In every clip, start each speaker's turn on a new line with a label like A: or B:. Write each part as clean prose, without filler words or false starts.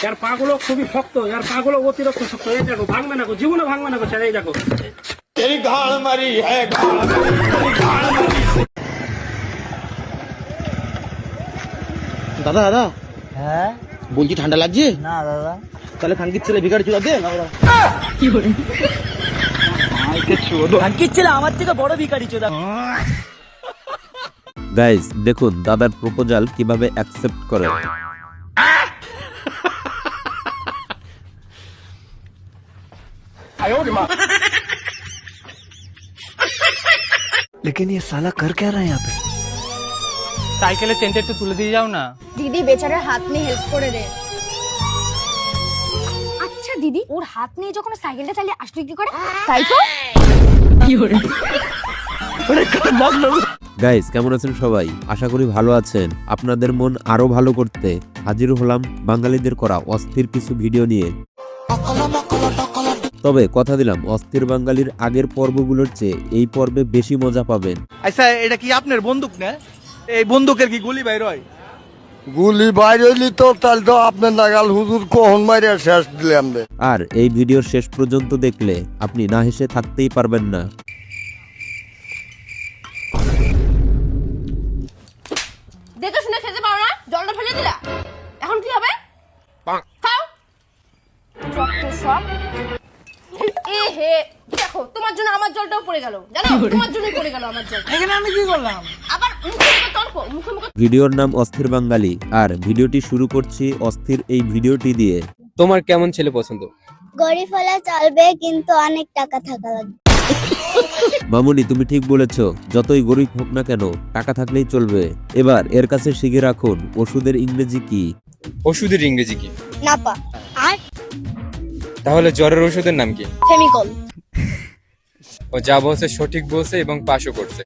A: এর পাগুলো খুবই শক্ত, এর পাগুলো অতিরিক্ত শক্ত। এই দেখো ভাঙবে না, জীবনে ভাঙবে না। এই দেখো
B: দাদা দাদা,
C: হ্যাঁ
B: বলছি ঠান্ডা লাগছে
C: না দাদা।
B: তাহলে খানকির ছেলে ভিখারি চুদা দে না।
C: খানকির ছেলে আমার থেকে বড় ভিখারি চোদা।
D: গাইস দেখুন দাদার প্রপোজাল কিভাবে অ্যাকসেপ্ট করে।
B: लेकिन ये साला कर क्या रहा है यहाँ पे?
E: সাইকেলের চেনটা একটু তুলে দিয়ে যাও না।
F: দিদি বেচারার হাত নিয়ে হেল্প করে দে। আচ্ছা দিদি, ওর হাত নিয়ে যখন সাইকেলটা চালিয়ে আসলে কি করে? তাই তো
D: গাইস কেমন আছেন সবাই? আশা করি ভালো আছেন। আপনাদের মন আরো ভালো করতে হাজির হলাম বাঙালিদের করা অস্থির কিছু ভিডিও নিয়ে। তবে কথা দিলাম, অস্থির বাঙালির আগের পর্বগুলোর চেয়ে এই পর্বে বেশি মজা পাবেন।
B: আচ্ছা এটা কি আপনার বন্দুক না? এই বন্দুকের কি গুলি বাইর হয়?
G: গুলি বাইর হইলি তো তাহলে তো আপনার নাগাল হুজুর কখন মারিয়া শেষ দিলাম রে।
D: আর এই ভিডিওর শেষ পর্যন্ত দেখলে আপনি না হেসে থাকতেই পারবেন না।
F: দেখে শুনে খেতে পারো না, জলটা ফেলে দিলা। এখন কি হবে? খাও। যত সব। এ হে, দেখো তোমার জন্য আমার জলটাও পড়ে গেল। জানো তোমার জন্যই পড়ে গেল আমার জল।
C: এখানে আমি কি করলাম?
F: আবার মুখে মুখে তর্ক, মুখে মুখে।
D: ভিডিওর নাম অস্থির বাঙালি, আর ভিডিওটি শুরু করছি অস্থির এই ভিডিওটি দিয়ে।
E: তোমার কেমন ছেলে পছন্দ?
H: গরিব হলে চলবে, কিন্তু অনেক টাকা থাকা লাগবে।
D: মামুনি তুমি ঠিক বলেছো, যতই গরিব হোক না কেন টাকা থাকলেই চলবে। এবার এর কাছে শিখে রাখুন ওষুধের ইংরেজি কি।
E: ওষুধের ইংরেজি কি?
F: নাপা আর
E: তাহলে জ্বরের ওষুধের নাম কি?
F: ফেমিকল।
E: ও যা বলছে সঠিক বলছে এবং পাশও করছে।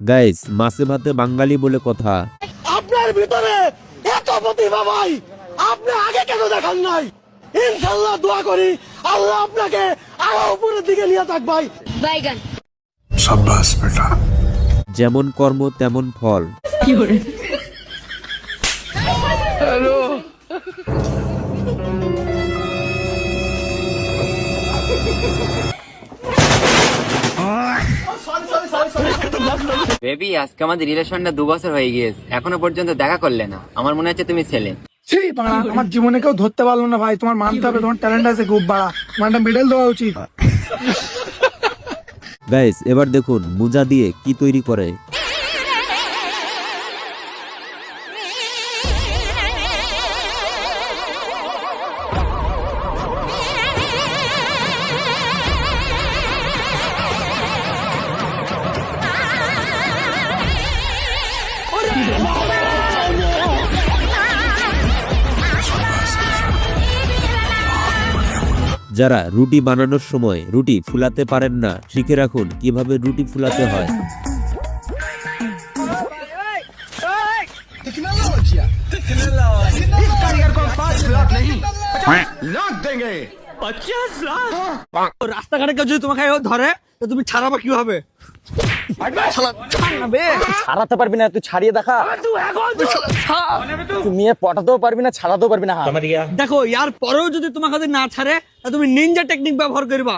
D: গাইস মাছে ভাতে বাঙালি বলে কথা।
G: আপনার ভিতরে এত প্রতিভা ভাই, আপনি আগে কেন দেখান নাই? ইনশাআল্লাহ দোয়া করি আল্লাহ আপনাকে আরো উপরের দিকে নিয়ে যাক ভাই।
F: বাইগান।
G: শাবাশ বেটা।
D: যেমন কর্ম তেমন ফল।
I: বেবি আজকে আমাদের রিলেশনটা 2 বছর হয়ে গিয়েছে, এখনো পর্যন্ত দেখা করলে না। আমার মনে হচ্ছে তুমি ছেলে।
A: আমার জীবনে কেউ ধরতে পারলো না ভাই। তোমার মানতে হবে, তোমার ট্যালেন্ট আছে খুব বাড়া। তোমার মেডেল দেওয়া উচিত।
D: গাইস এবার দেখুন মুজা দিয়ে কি তৈরি করে। যারা রুটি বানানোর সময় রুটি ফুলাতে পারেন না, শিখে রাখুন কিভাবে রুটি ফুলাতে হয়।
B: রাস্তাঘাটে কেউ যদি তোমাকে ধরে তো তুমি ছাড়াবা কিভাবে?
C: ছাড়াতে পারবি না, তুই ছাড়িয়ে দেখা। তুই মেয়ে পটাতেও পারবি না, ছাড়াতেও পারবি না।
B: দেখো ইয়ার পরেও যদি তোমাকে যদি না ছাড়ে তা তুমি নিনজা টেকনিক ব্যবহার করবা।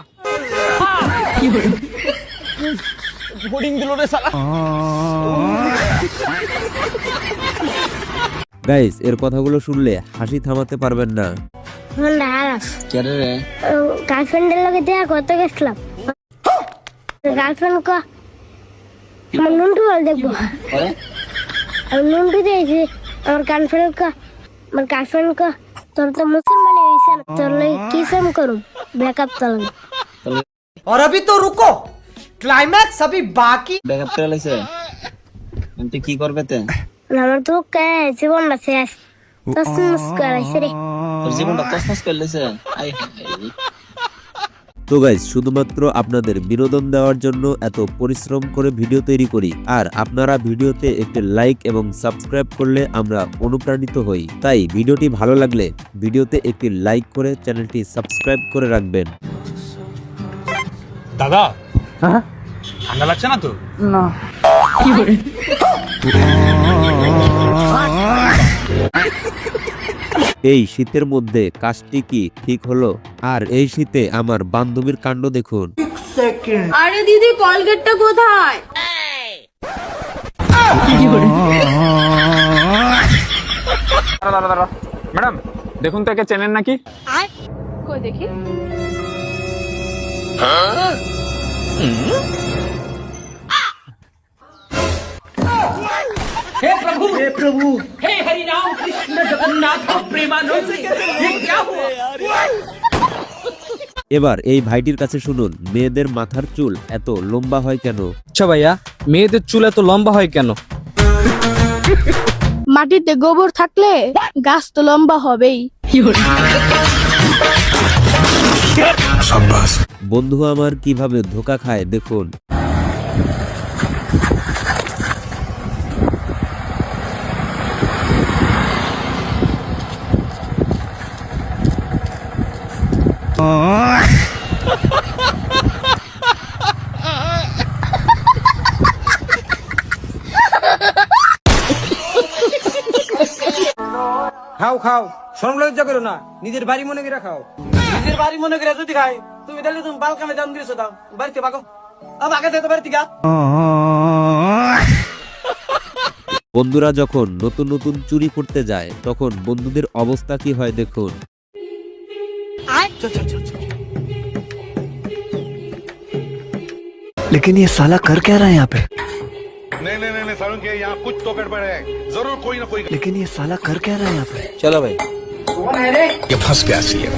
C: বোর্ডিং দিল রে শালা।
D: গাইস এর কথাগুলো শুনলে হাসি থামাতে পারবেন না।
H: কেন রে? গার্লফ্রেন্ডের লগে দেখা করতে গেছিলাম। গার্লফ্রেন্ড ক আমার নুনটু বল দেখবো। আমি নুনটু দিয়েছি আমার গার্লফ্রেন্ড ক তোর তো মুসলমান হয়েছে না, তোর লাগে কি সেম করুম? ব্রেকআপ তো লাগে।
C: और अभी तो रुको, क्लाइमैक्स अभी बाकी। ব্যাকআপ করে লাইছে তুই কি করবে তে?
H: আমার তো জীবনটা শেষ। তসমস করাইছে রে।
C: তোর জীবনটা তছনছ করে লাইছে। আই
D: তো গাইস শুধুমাত্র আপনাদের বিনোদন দেওয়ার জন্য এত পরিশ্রম করে ভিডিও তৈরি করি, আর আপনারা ভিডিওতে একটি লাইক এবং সাবস্ক্রাইব করলে আমরা অনুপ্রাণিত হই। তাই ভিডিওটি ভালো লাগলে ভিডিওতে একটি লাইক করে চ্যানেলটি সাবস্ক্রাইব করে রাখবেন।
E: দাদা ঠান্ডা লাগছে না তো?
A: না।
D: এই শীতের মধ্যে কাজটি কি ঠিক হলো? আর এই শীতে আমার বান্ধবীর কাণ্ড দেখুন।
F: আরে দিদি কলগেটটা কোথায়?
E: ম্যাডাম দেখুন তো একে চেনেন নাকি?
F: কই দেখি।
D: এবার এই ভাইটির কাছে শুনুন, মেয়েদের মাথার চুল এত লম্বা হয় কেন?
B: আচ্ছা ভাইয়া, মেয়েদের চুল এত লম্বা হয় কেন?
H: মাটিতে গোবর থাকলে গাছ তো লম্বা হবেই।
D: বন্ধু আমার কিভাবে ধোকা খায় দেখুন।
B: খাও খাও, শরম লজ্জা করো না, নিজের বাড়ি মনে করে খাও।
C: নিজের বাড়ি মনে করে যদি খাই তুমি তাহলে তুমি বাল কামে দাম দিয়েছো দাও বাড়িতে পাকো আগে তো বাড়িতে গা।
D: বন্ধুরা যখন নতুন নতুন চুরি করতে যায় তখন বন্ধুদের অবস্থা কি হয় দেখুন।
G: लेकिन ये साला कर क्या रहा है यहाँ पे?
J: नहीं सारुण के यहाँ कुछ तो गड़बड़ है, जरूर कोई ना कोई।
G: लेकिन ये साला कर क्या रहा है यहाँ पे?
B: চলো ভাই।
J: ये फंस गया सी है।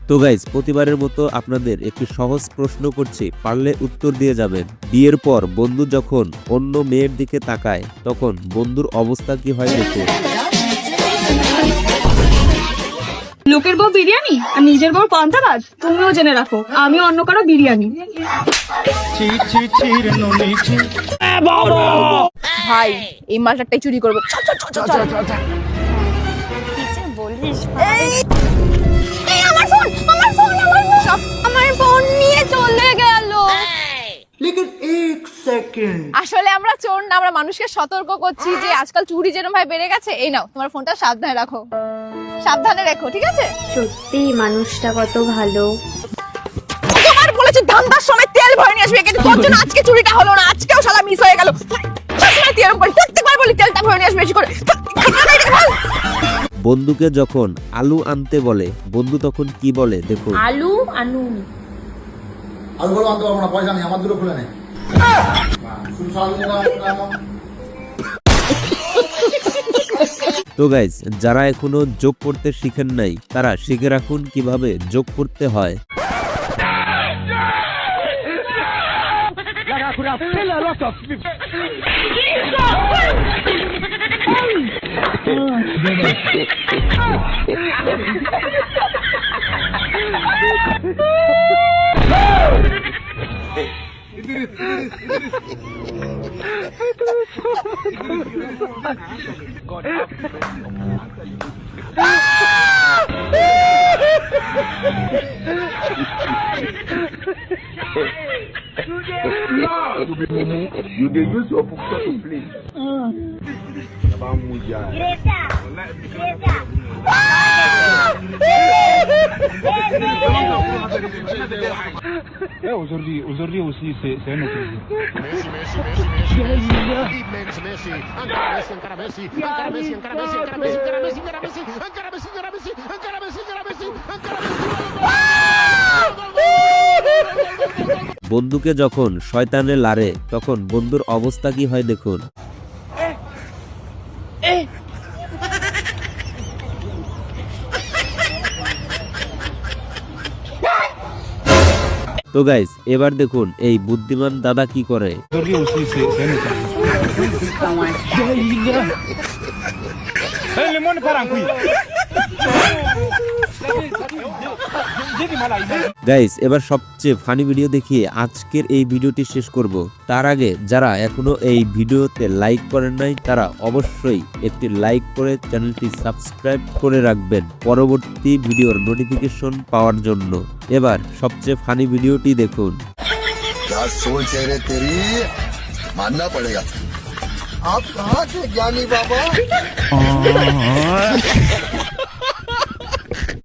D: তো গাইজ, প্রতিবারের মতো আপনাদের একটি সহজ প্রশ্ন করছি, পারলে উত্তর দিয়ে যাবেন। বিয়ের পর বন্ধু যখন অন্য মেয়ের দিকে তাকায় তখন বন্ধুর অবস্থা কি হয় দেখুন।
H: লোকের বউ বিরিয়ানি আর নিজের বউ পান্তাবাজ, তুমিও জেনে রাখো আমি অন্য কারো বিরিয়ানি।
F: ভাই এই মালটাই চুরি করবো। আমার ফোন নিয়ে চলে গেল। আসলে আমরা চোর না, আমরা মানুষকে সতর্ক করছি যে আজকাল চুরি যেরকম ভাবে বেড়ে গেছে। এই নাও তোমার ফোনটা সাবধানে রাখো, সাবধানে রেখো, ঠিক আছে?
H: সত্যি মানুষটা কত ভালো।
F: তোমার বলেছি ধান্দার সময় তেল ভরে নিয়ে আসবে, কিন্তু তোর জন্য আজকে চুরিটা হলো না, আজকেও শালা মিস হয়ে গেল। সবসময় তুই এরকম করিস, প্রত্যেকবার বলি তেলটা ভরে নিয়ে আসবে বেশি করে।
D: বন্ধুকে যখন আলু আনতে বলে বন্ধু তখন কি বলে দেখুন।
H: আলু আনুন।
G: আলু বলো আনতে পারবো না, পয়সা নেই, আমার দুটো খুলে নেই।
D: তো গাইজ, যারা এখনো যোগ করতে শিখেন নাই তারা শিখে রাখুন কিভাবে যোগ করতে হয়।
J: You dey use your book to play.
E: Aujourd'hui aussi c'est un autre jour.
D: বন্ধুকে যখন শয়তানে লারে তখন বন্ধুর অবস্থা কি হয় দেখুন। তো গাইস, এবার দেখুন এই বুদ্ধিমান দাদা কি করে।
E: Aujourd'hui aussi c'est un autre jour. Hey, le monde part en couille.
D: Guys এবার সবচেয়ে ফানি ভিডিও দেখিয়ে আজকের এই ভিডিওটি শেষ করব। তার আগে যারা এখনো এই ভিডিওতে লাইক করেন নাই তারা অবশ্যই একটি লাইক করে চ্যানেলটি সাবস্ক্রাইব করে রাখবেন পরবর্তী ভিডিওর নোটিফিকেশন পাওয়ার জন্য। এবার সবচেয়ে ফানি ভিডিওটি দেখুন।
G: क्या सोच है रे तेरी मानना पड़ेगा आप कहाँ से ज्ञानी बाबा